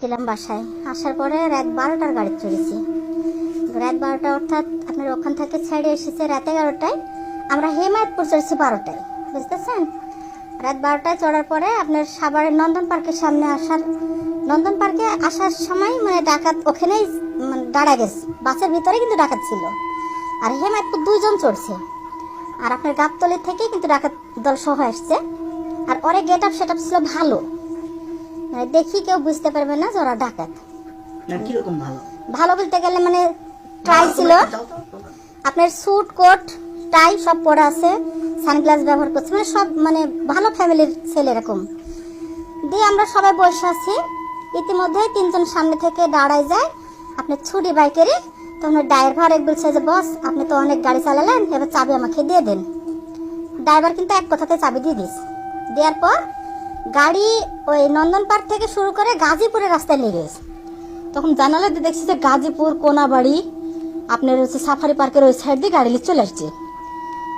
ছিলাম বাসায় আসার পরে রাত 12টার গাড়ি চড়েছি। রাত 12টা অর্থাৎ আপনার ওখান থেকে ছেড়ে এসেছে রাত 11টায়, আমরা হেমায়তপুর চড়েছি 12টায়, বুঝতেছেন? রাত 12টায় চড়ার পরে আপনার সাভারের নন্দন পার্কের সামনে নন্দন পার্কে আসার সময় মানে ডাকাত ওখানেই দাঁড়া গেছে, বাসের ভিতরে কিন্তু ডাকাত ছিল। আর হেমায়তপুর 2 জন চড়ছে, আর আপনার গাবতলি থেকে কিন্তু ডাকাত দল সহ আসছে। আর ওরে গেট আপ সেট আপ ছিল ভালো, মানে দেখি কেউ বুঝতে পারবে না যে ওরা ডাকাত। কিরকম ভালো ভালো বলতে গেলে মানে ট্রাই ছিল, আপনার স্যুট কোট টাই সব পরা আছে, সানগ্লাস ব্যবহার করছে, মানে সব মানে ভালো ফ্যামিলির ছেলে এরকম। দিয়ে আমরা সবাই বসে আছি, ইতিমধ্যে 3 জন সামনে থেকে দাঁড়ায় যায় আপনার ছুরি বাইকেরই। তখন ড্রাইভার এক বলছে যে বস আপনি তো অনেক গাড়ি চালালেন, এবার চাবি আমাকে দিয়ে দেন। ড্রাইভার কিন্তু এক কথাতে চাবি দিয়ে দিস। দেওয়ার পর গাড়ি ওই নন্দন পার্ক থেকে শুরু করে গাজীপুরের রাস্তায় নিয়ে গেছে। তখন জানালা দিয়ে দেখছি যে গাজীপুর কোনাবাড়ি আপনার হচ্ছে সাফারি পার্কের ওই সাইড দিয়ে গাড়ি চলে আসছে।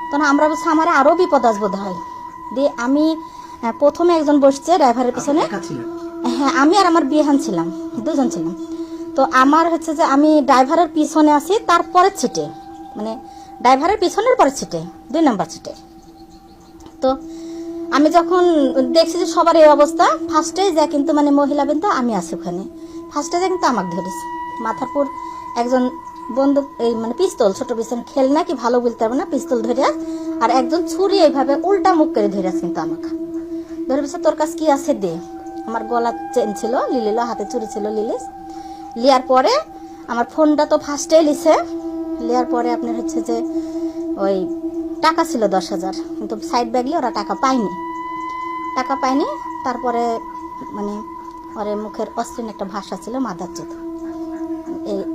তখন আমরা বলছি আমার আরও বিপদ আসবোধ হয়। দিয়ে আমি প্রথমে একজন বসছে ড্রাইভারের পিছনে, হ্যাঁ আমি আর আমার বিয়েহান ছিলাম, 2 জন ছিলাম। তো আমার হচ্ছে যে আমি ড্রাইভারের পিছনে আছি, তারপরের ছিটে মানে ড্রাইভারের পিছনের পরের ছিটে 2 নম্বর ছিটে। তো আমি যখন দেখছি যে সবার এই অবস্থা, ফার্স্টে যা কিন্তু মানে মহিলা কিন্তু আমি আছি ওখানে, ফার্স্টে যা কিন্তু আমাকে ধরেছে মাথার পুর একজন বন্দুক এই মানে পিস্তল, ছোট পিস্তল খেলনা কি ভালো বলতে পারবো না, পিস্তল ধরে, আর একজন ছুরি এইভাবে উল্টা মুখ করে ধরে আছে কিন্তু আমাকে ধরে বলছে তোর কাছে কি আছে দে। আমার গলা চেন ছিল লিলিল, হাতে চুরি ছিল লিলিস। লিয়ার পরে আমার ফোনটা তো ফার্স্টে লিছে, লিয়ার পরে আপনার হচ্ছে যে ওই টাকা ছিল 10,000, কিন্তু সাইড ব্যাগলে ওরা টাকা পায়নি। তারপরে মানে ওরে মুখের অশ্লীল একটা ভাষা ছিল, মাদার চোদ,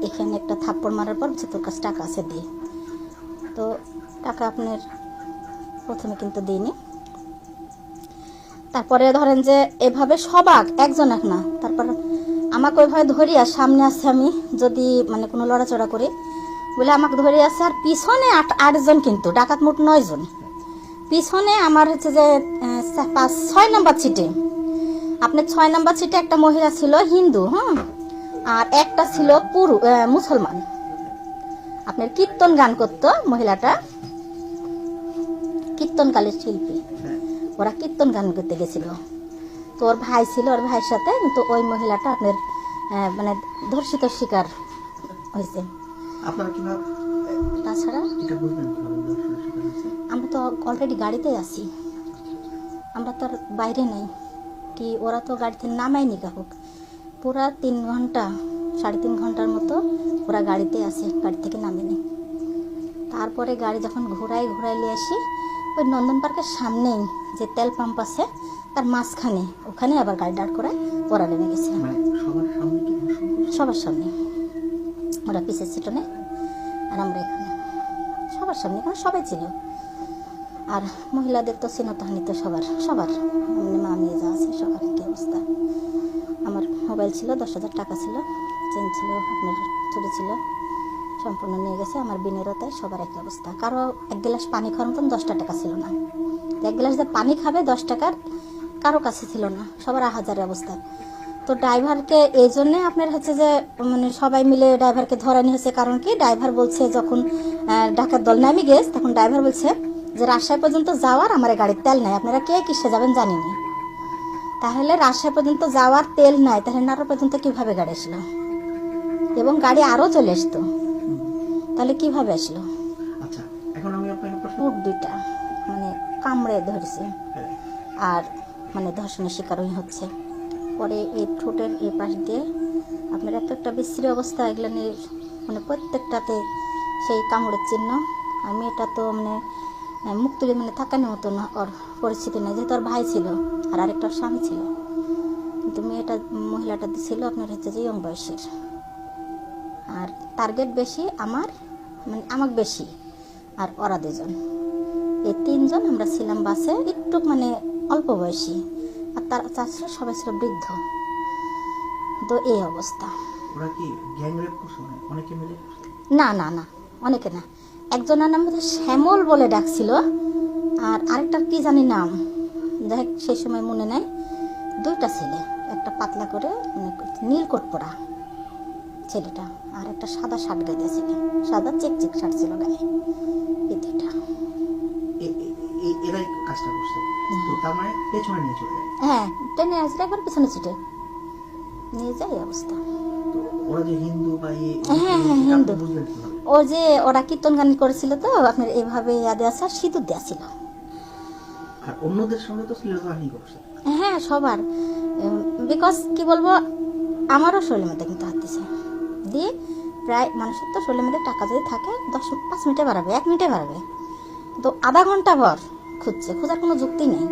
এখানে একটা থাপ্পড় মারার পর যে তোর কাছে টাকা আছে দিয়ে। তো টাকা আপনার প্রথমে কিন্তু দিইনি, তারপরে ধরেন যে এভাবে সবাক একজন এক না, তারপর আমাকে ওইভাবে ধরিয়া সামনে আসছে, আমি যদি মানে কোনো লড়াচড়া করি বলে আমাকে ধরে আছে। আর পিছনে 8 জন, কিন্তু ডাকাত মোট 9 জন। পিছনে আমার হচ্ছে যে 6 নম্বর সিটে আপনার 6 নম্বর সিটে একটা মহিলা ছিল হিন্দু, হ্যাঁ, আর একটা ছিল মুসলমান। আপনার কীর্তন গান করতো মহিলাটা, কীর্তনকালের শিল্পী, ওরা কীর্তন গান করতে গেছিল। তো ওর ভাই ছিল, ওর ভাইয়ের সাথে কিন্তু ওই মহিলাটা আপনার মানে ধর্ষিত শিকার হয়েছে। তাছাড়া আমরা তো অলরেডি গাড়িতে আছি, আমরা তো আর বাইরে নেই কি, ওরা তো গাড়িতে নামায়নি কাকুক, পুরা 3 ঘন্টা 3.5 ঘন্টার মতো ওরা গাড়িতে আছে, গাড়ি থেকে নামেনি। তারপরে গাড়ি যখন ঘোরায় নিয়ে আসি ওই নন্দন পার্কের সামনেই যে তেল পাম্প আছে তার মাঝখানে, ওখানে আবার গাড়ি দাঁড় করে ওরা নেমে গেছে। সবার সামনে, ওরা পিছের সিটনে আর আমরা এখানে সবার সামনে, এখানে সবাই ছিল। আর মহিলাদের তো চিনতাহানি তো সবার মানে মা মেয়ে যা আছে সবার কি অবস্থা। আমার মোবাইল ছিল, 10,000 টাকা ছিল, চেন ছিল, আপনার চুরি ছিল, সম্পূর্ণ নিয়ে গেছে। আমার বিনেরও তাই, সবার একই অবস্থা। কারো 1 গ্লাস পানি খাওয়ার মতন 10টা টাকা ছিল না, 1 গ্লাস যে পানি খাবে 10 টাকার কারো কাছে ছিল না, সবার হাজারের অবস্থা। তো ড্রাইভারকে এই জন্যে আপনার হচ্ছে যে মানে সবাই মিলে ড্রাইভারকে ধরানি হয়েছে। কারণ কি, ড্রাইভার বলছে যখন ডাকাত দল নামে গেছে তখন ড্রাইভার বলছে যে রাজশাহী পর্যন্ত যাওয়ার আমার গাড়ির তেল নাই, আপনারা কে কিসে যাবেন জানি না। তাহলে রাজশাহী পর্যন্ত যাওয়ার তেল নাই, তাহলে নাটোর পর্যন্ত কিভাবে গাড়ি আসলো, এবং গাড়ি আরো চলে আসতো, তাহলে কিভাবে আসলো? উট 2টা মানে কামড়ে ধরেছে, আর মানে ধর্ষণের শিকার হচ্ছে। পরে এই ঠোঁটের এই পাশ দিয়ে আপনার একটা বিশ্রী অবস্থা, এগুলো মানে প্রত্যেকটাতে সেই কামড়ের চিহ্ন। আর মেয়েটা তো মানে মুখ তুলে মানে থাকানোর মতো না, ওর পরিস্থিতি নেই, যেহেতু ওর ভাই ছিল আর আরেকটা স্বামী ছিল। কিন্তু মহিলাটা ছিল আপনার হচ্ছে যে ইয়ং বয়সের। আর টার্গেট বেশি আমার, মানে আমাকে বেশি, আর ওরা 2 জন, এই 3 জন আমরা ছিলাম বাসে, একটু মানে অল্প বয়সী, আর তার চাষরা সবাই ছিল বৃদ্ধ। তো এই অবস্থা। না না না, অনেকে না, একজনের নাম হচ্ছে শ্যামল বলে ডাকছিল, আর আরেকটার কি জানি নাম, দেখ সেই সময় মনে নাই। 2টা ছেলে, একটা পাতলা করে মানে নীল কোট পরা ছেলেটা, আর একটা সাদা শার্ট গায়ে দিয়েছিল, সাদা চেক চেক শার্ট ছিল গায়ে, এই দুইটা। এরাই কাজটা করছে, তো তার মানে পেছনে নিয়ে চলে যায়। হ্যাঁ, টেনে আসলে একবার পেছনে ছুটে নিয়ে যায়, এই অবস্থা। তো ওরা যে হিন্দু বা হ্যাঁ, হ্যাঁ, হিন্দু। বুঝলেন কিভাবে? ও যে ওরা কীর্তন গান করেছিল, তো আপনার এইভাবে দেওয়া সিঁদুর দেওয়া ছিল। আর অন্যদের সঙ্গে তো শ্লীলতাহানি করছে। হ্যাঁ, সবার, বিকজ কি বলবো, আমারও শরীরের মধ্যে কিন্তু হাত দিছে দিয়ে, প্রায় মানুষের তো শরীরের মধ্যে টাকা যদি থাকে 5 মিনিটে বাড়াবে, 1 মিনিটে বাড়াবে, তো আধা ঘন্টা ভর খুঁজছে, খোঁজার কোনো যুক্তি নেই,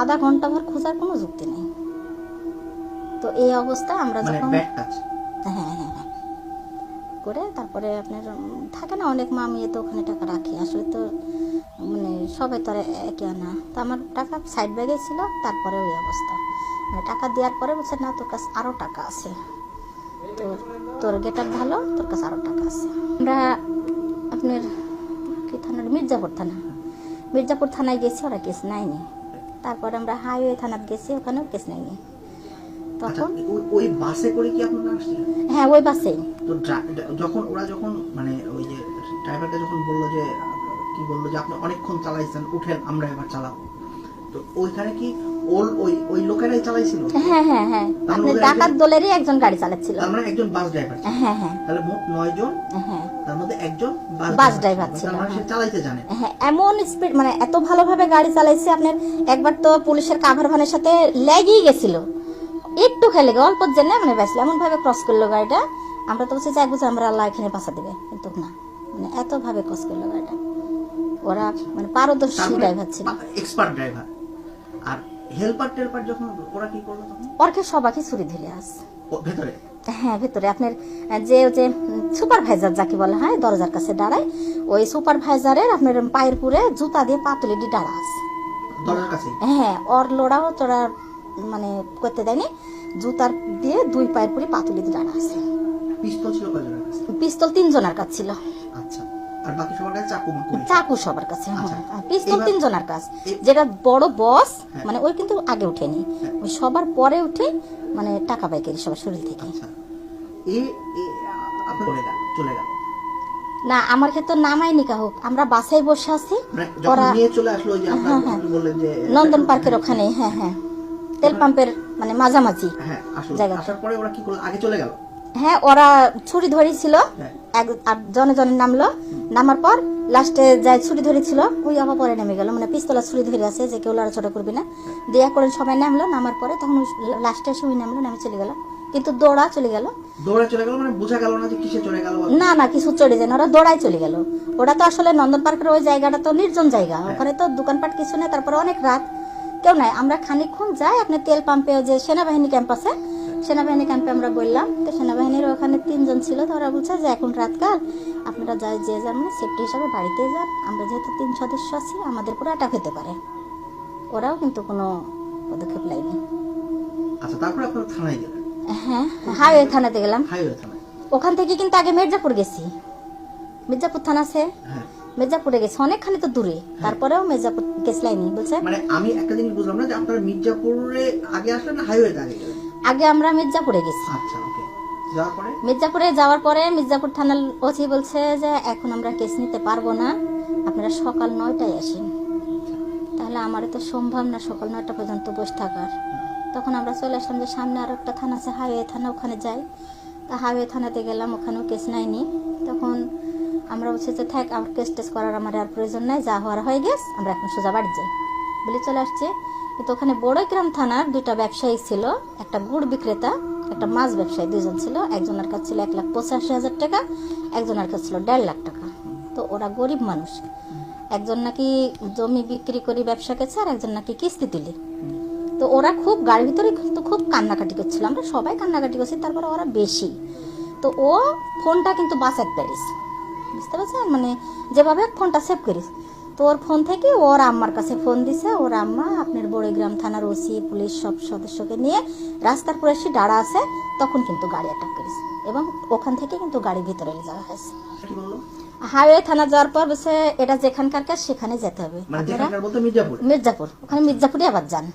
আধা ঘন্টা ভর খোঁজার কোনো যুক্তি নেই। তো এই অবস্থা আমরা মানে যখন ব্যাড টাচ। হ্যাঁ হ্যাঁ হ্যাঁ করে তারপরে আপনার থাকে না অনেক মা, আমি তো ওখানে টাকা রাখি, আসলে তো মানে সবাই তো আর একে না, তো আমার টাকা সাইড ব্যাগে ছিল, তারপরে ওই অবস্থা, মানে টাকা দেওয়ার পরে বলছে না তোর কাছে আরও টাকা আছে, তোর গেট আপ ভালো, তোর কাছে আরও টাকা আছে। আমরা আপনার কি থানার, মির্জাপুর থানায় গেছি, ওরা কেস নেয়নি। তারপরে আমরা হাইওয়ে থানায় গেছি, ওখানেও কেস নেয়নি। আচ্ছা, তখন ওই বাসে করে কি আপনারা আসছিলেন? হ্যাঁ, ওই বাসেই। তো যখন মানে ওই যে ড্রাইভারটা যখন বললো যে কি বললো যে আপনি অনেকক্ষণ চালাইছেন, উঠেন আমরা এবার চালাবো, তো ওইখানে কি ওই লোকেরাই চালাইছিল? হ্যাঁ হ্যাঁ হ্যাঁ, আপনার ডাকাত দলেরই একজন গাড়ি চালাচ্ছিল। তার মানে একজন বাস ড্রাইভার। হ্যাঁ হ্যাঁ, তাহলে মোট 9 জন, হ্যাঁ, তার মধ্যে একজন বাস ড্রাইভার ছিল। তার মানে সে চালাইতে জানে। হ্যাঁ, এমন স্পিড, মানে এত ভালোভাবে গাড়ি চালাইছে আপনার, একবার তো পুলিশের কাভার ভ্যানের সাথে লেগেই গেছিল, একটু খেলে অল্প জেনে মানে বেসলে এমন ভাবে ক্রস করলো গাড়িটা, আমরা তো বলছি যে এক বছর আমরা আল্লাহ এখানে বাঁচা দেবে, কিন্তু না, মানে এত ভাবে ক্রস করলো গাড়িটা। ওরা মানে পারদর্শী ড্রাইভার ছিল, এক্সপার্ট ড্রাইভার। আর হেল্পার টেলপার যখন ওরা কি করলো তখন? ওরকে সবাইকে ছুরি ধরে আসে ভেতরে। হ্যাঁ, ভেতরে আপনার যে সুপারভাইজার যাকে বলা হয়, দরজার কাছে দাঁড়ায়, ওই সুপারভাইজারের আপনার পায়ের পুরে জুতা দিয়ে পাতুলি দিয়ে দাঁড়া আছে দরজার কাছে। হ্যাঁ, ওর লোড়াও তোরা মানে করতে দেয়নি, জুতার দিয়ে 2 পায়ের পুরে পাতুলি দিয়ে দাঁড়া আছে। পিস্তল ছিল কয়জনের কাছে? পিস্তল 3 জনের কাছে ছিল। আচ্ছা, আর বাকি সবার কাছে চাকু মাকু? চাকু সবার কাছে। আচ্ছা। আর পিস্তল 3 জনের কাছে, যেটা বড় বস মানে ওই কিন্তু আগে উঠেনি, ওই সবার পরে উঠে মানে টাকা পাইকারি সবার শরীর থেকে। আচ্ছা, আপনি চলে গেল না, আমার ক্ষেত্রে নামাইনি কাহুক, আমরা বাসায় বসে আছি, ওরা নিয়ে চলে আসলো যে আপনি বললেন যে নন্দন পার্কের ওখানে। হ্যাঁ হ্যাঁ, তেল পাম্পের মানে মাঝামাঝি জায়গা। আসার পরে ওরা কি করলো, আগে চলে গেল? হ্যাঁ, ওরা ছুরি ধরেছিল, আর জনে জনে নামলো, নামার পর লাস্টে যাই ছুরি ধরেছিল ওই আবার পরে নেমে গেল, মানে পিস্তলা ছুরি ধরে আছে যে কেউ লড়াচড়া করবি না, দেয়া করে সবাই নামলো, নামার পরে তখন লাস্টে এসে ওই নামলো, নামে চলে গেল, কিন্তু দৌড়া চলে গেল মানে বোঝা গেল না যে কিসে চলে গেল। না, কিছু চলে যায় না, ওরা দৌড়াই চলে গেল। ওটা তো আসলে নন্দন পার্কের ওই জায়গাটা তো নির্জন জায়গা, ওখানে তো দোকানপাট কিছু নেই, তারপরে অনেক রাত, কেউ নাই। আমরা খানিকক্ষণ যাই আপনার তেল পাম্পে, যে সেনাবাহিনী ক্যাম্প আছে, সেনাবাহিনী ক্যাম্পে আমরা বললাম, তো সেনাবাহিনীর ওখানে 3 জন ছিল, তো ওরা বলছে যে এখন রাতকাল আপনারা যে যান মানে সেফটি হিসাবে বাড়িতে যান, আমরা যেহেতু 3 সদস্য আছি আমাদের পুরো অ্যাটাক হতে পারে। ওরাও কিন্তু কোনো পদক্ষেপ নেয়নি। আচ্ছা, তারপর আপনারা থানায় গেলেন? হ্যাঁ, হাইওয়ে থানাতে গেলাম। হাইওয়ে থানায় ওখান থেকে কিন্তু আগে মির্জাপুর গেছি, মির্জাপুর থানা আছে, মির্জাপুরে গেছি, অনেকখানি তো দূরে, তারপরেও মির্জাপুর গেছিলাইনি বলছে। মানে আমি একটা জিনিস বুঝলাম না যে আপনারা মির্জাপুরে আগে আসলেন না হাইওয়েতে আগে গেলেন? আগে আমরা মির্জাপুরে গেছি। আচ্ছা, ওকে। যাওয়ার পরে মির্জাপুরে যাওয়ার পরে মির্জাপুর থানার ওসি বলছে যে এখন আমরা কেস নিতে পারবো না, আপনারা সকাল 9টায় আসেন। তাহলে আমার তো সম্ভব না সকাল 9টা পর্যন্ত বসে থাকার। তখন আমরা চলে আসলাম যে সামনে আর একটা থানা আছে হাইওয়ে থানা, ওখানে যাই। তা হাইওয়ে থানাতে গেলাম, ওখানেও কেস নেয়নি। তখন আমরা বলছি যে থাক, আমার কেস টেস করার আমার আর প্রয়োজন নাই, যা হওয়ার হয়ে গেছে, আমরা এখন সোজা বাড়ি যাই বলে চলে আসছি। কিন্তু ওখানে বড়গ্রাম থানার 2টা ব্যবসায়ী ছিল, একটা গুড় বিক্রেতা, একটা মাছ ব্যবসায়ী, 2 জন ছিল। একজনের কাছে ছিল 1,85,000 টাকা, একজনের কাছে ছিল 1.5 লাখ টাকা। তো ওরা গরিব মানুষ, একজন নাকি জমি বিক্রি করে ব্যবসা করছে, আর একজন নাকি কিস্তি দিলে। তো ওরা খুব গাড়ির ভিতরে কিন্তু খুব কান্নাকাটি করছিল, আমরা সবাই কান্নাকাটি করছি, তারপরে ওরা বেশি। তো ও ফোনটা কিন্তু বাঁচাতে পারিস, বুঝতে পারছেন, মানে যেভাবে ফোনটা সেভ করিস। তো ওর ফোন থেকে ওর আম্মার কাছে ফোন দিছে, ওর আম্মা আপনার বড়গ্রাম থানার ওসি পুলিশ সব সদস্যকে নিয়ে রাস্তার পরে এসে দাঁড়া আছে, তখন কিন্তু গাড়ি অ্যাটাক করেছে, এবং ওখান থেকে কিন্তু গাড়ির ভিতরে নিয়ে যাওয়া হয়েছে। হাইওয়ে থানা যাওয়ার পর বলছে এটা যেখানকার কাজ সেখানে যেতে হবে, মির্জাপুর, ওখানে মির্জাপুরে আবার যান।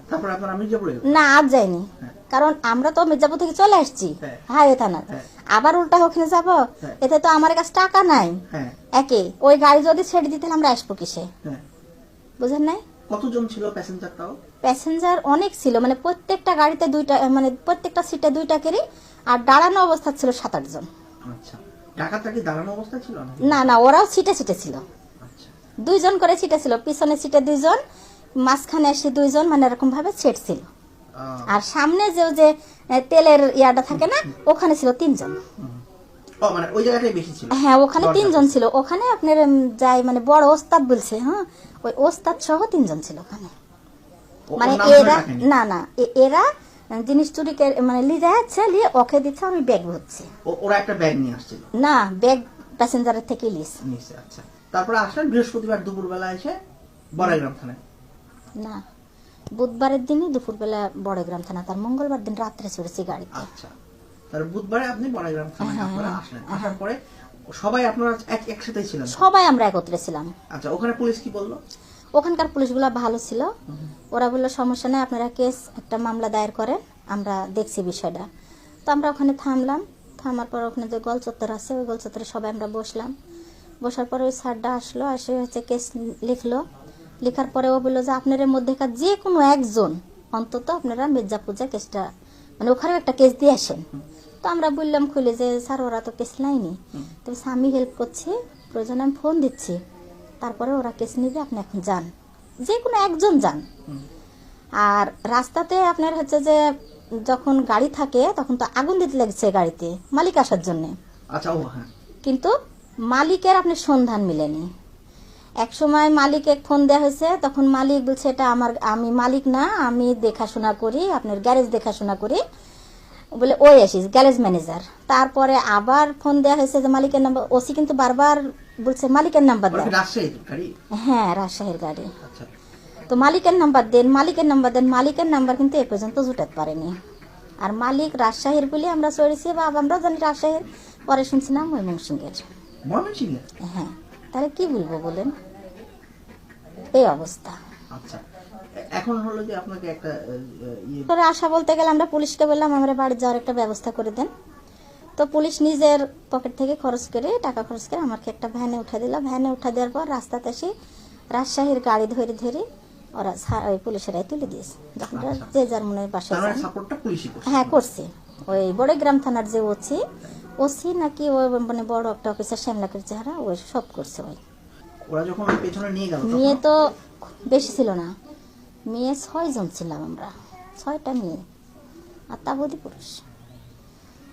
তারপরে আপনারা মির্জাপুরে গেলেন? না, আর যাইনি, হ্যাঁ। কারণ আমরা তো মির্জাপুর থেকে চলে আসছি হ্যাঁ। হাইওয়ে থানা, হ্যাঁ। আবার উল্টা ওখানে যাব, হ্যাঁ। এতে তো আমার কাছে টাকা নাই। হ্যাঁ একে ওই গাড়ি যদি ছেড়ে দিতে আমরা আসবো কিসে, হ্যাঁ। বুঝেন নাই? কতজন ছিল প্যাসেঞ্জার তাও? প্যাসেঞ্জার অনেক ছিল, মানে প্রত্যেকটা গাড়িতে দুইটা, মানে প্রত্যেকটা সিটে দুইটা করে, আর দাঁড়ানো অবস্থা ছিল 7-8 জন। আচ্ছা, ডাকাতটা কি দাঁড়ানো অবস্থায় ছিল না? না না, ওরাও সিটে সিটে ছিল, আচ্ছা 2 জন করে সিটে ছিল, পিছনের সিটে 2 জন, মাঝখানে এসে 2 জন, মানে এরকম ভাবে সেট ছিল। আর সামনে যে তেলের ইয়াটা থাকে না, ওখানে ছিল 3 জন। ও মানে ওই জায়গাটাই বেশি ছিল? হ্যাঁ, ওখানে 3 জন ছিল। ওখানে আপনার যাই মানে বড় ওস্তাদ বলছে, হ্যাঁ, ওই ওস্তাদ সহ 3 জন ছিল ওখানে। মানে এরা না না, এরা জিনিস চুরি মানে লিয়ে যাচ্ছে, লিয়ে ওকে দিচ্ছে, আমি ব্যাগ হচ্ছে। ওরা একটা ব্যাগ নিয়ে আসছিল? না, ব্যাগ প্যাসেঞ্জারের থেকে লিয়েছে। আচ্ছা, তারপরে আসলেন বৃহস্পতিবার দুপুরবেলা এসে বড়াইগ্রাম থানায়? না, বুধবারের দিনই দুপুরবেলা বড়গ্রাম থানা, তার মঙ্গলবার দিন রাত্রে চড়েছি গাড়িতে। আচ্ছা, তার বুধবারে আপনি বড়াইগ্রাম থানায় আপনারা আসলেন, আসার পরে সবাই আপনারা একসাথে ছিলেন? সবাই আমরা একত্রে ছিলাম। আচ্ছা, ওখানে পুলিশ কি বললো? ওখানকার পুলিশগুলো ভালো ছিল, ওরা বললো সমস্যা নেই, আপনারা কেস একটা মামলা দায়ের করেন, আমরা দেখছি বিষয়টা। তো আমরা ওখানে থামলাম, থামার পর ওখানে যে গোল চত্বর আছে, ওই গোল চত্বরে সবাই আমরা বসলাম। বসার পরে ওই স্যারটা আসলো, এসে হচ্ছে কেস লিখলো। লেখার পরে ও বললো যে আপনাদের মধ্যেকার যে কোনো একজন অন্তত আপনারা মির্জাপুর কেসটা, মানে ওখানেও একটা কেস দিয়ে আসেন। তো আমরা বললাম খুলে যে স্যার ওরা তো কেস লাইনি, তবে আমি হেল্প করছি, প্রয়োজনে আমি ফোন দিচ্ছি, তারপরে ওরা কেস নিবে, আপনি এখন যান, যে কোনো একজন যান। আর রাস্তাতে আপনার হচ্ছে যে যখন গাড়ি থাকে তখন তো আগুন দিতে লাগছে গাড়িতে মালিক আসার জন্য। আচ্ছা, ও হ্যাঁ। কিন্তু মালিকের আপনার সন্ধান মিলেনি। এক সময় মালিককে ফোন দেওয়া হয়েছে, তখন মালিক বলছে এটা আমি মালিক না, আমি দেখাশোনা করি, আপনার গ্যারেজ দেখাশোনা করি বলে ওই আসিস গ্যারেজ ম্যানেজার। তারপরে আবার ফোন দেওয়া হয়েছে যে মালিকের নাম্বার, ওসি কিন্তু বারবার বলছে মালিকের নাম্বার দেন। হ্যাঁ, রাজশাহীর গাড়ি। তো মালিকের নাম্বার দেন, মালিকের নাম্বার দেন, মালিকের নাম্বার কিন্তু এ পর্যন্ত জুটাতে পারেনি। আর মালিক রাজশাহীর বলে আমরা চড়েছি, বা আমরা জানি রাজশাহীর, পরে শুনছি না ময়মনসিংহের। হ্যাঁ, তাহলে কি বলবো বলেন, এই অবস্থা। আচ্ছা, এখন হলো যে আপনাকে একটা পরে আশা বলতে গেলে আমরা পুলিশকে বললাম আমরা বাড়ি যাওয়ার একটা ব্যবস্থা করে দেন। তো পুলিশ নিজের পকেট থেকে খরচ করে, টাকা খরচ করে আমাকে একটা ভ্যানে উঠা দিল। ভ্যানে উঠা দেওয়ার পর রাস্তাতে এসে রাজশাহীর গাড়ি ধরে ধরে ওরা ওই পুলিশেরাই তুলে দিয়েছে। যখন যে যার মনের বাসায়, হ্যাঁ করছে, ওই বড়গ্রাম থানার যে ওসি নাকি ওই মানে বড় একটা অফিসার শ্যামলাকের চেহারা, ওই সব করছে। ওরা যখন পেছনে নিয়ে গেল, মেয়ে তো বেশি ছিল না, মেয়ে 6 জন ছিলাম আমরা, 6টা মেয়ে আর তাবদি পুরুষ।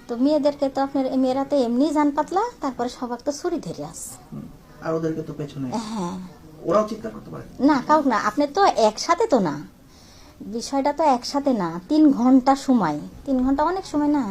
তো মেয়েদেরকে তো আপনার মেয়েরা তো এমনি জান পাতলা, তারপরে সবাক তো ছুরি ধরে আসে, আর ওদেরকে তো পেছনে, হ্যাঁ, ওরাও চিৎকার করতে পারে না, কাউকে না। আপনি তো একসাথে তো না, বিষয়টা তো একসাথে না, 3 ঘন্টা সময়, 3 ঘন্টা অনেক সময় না।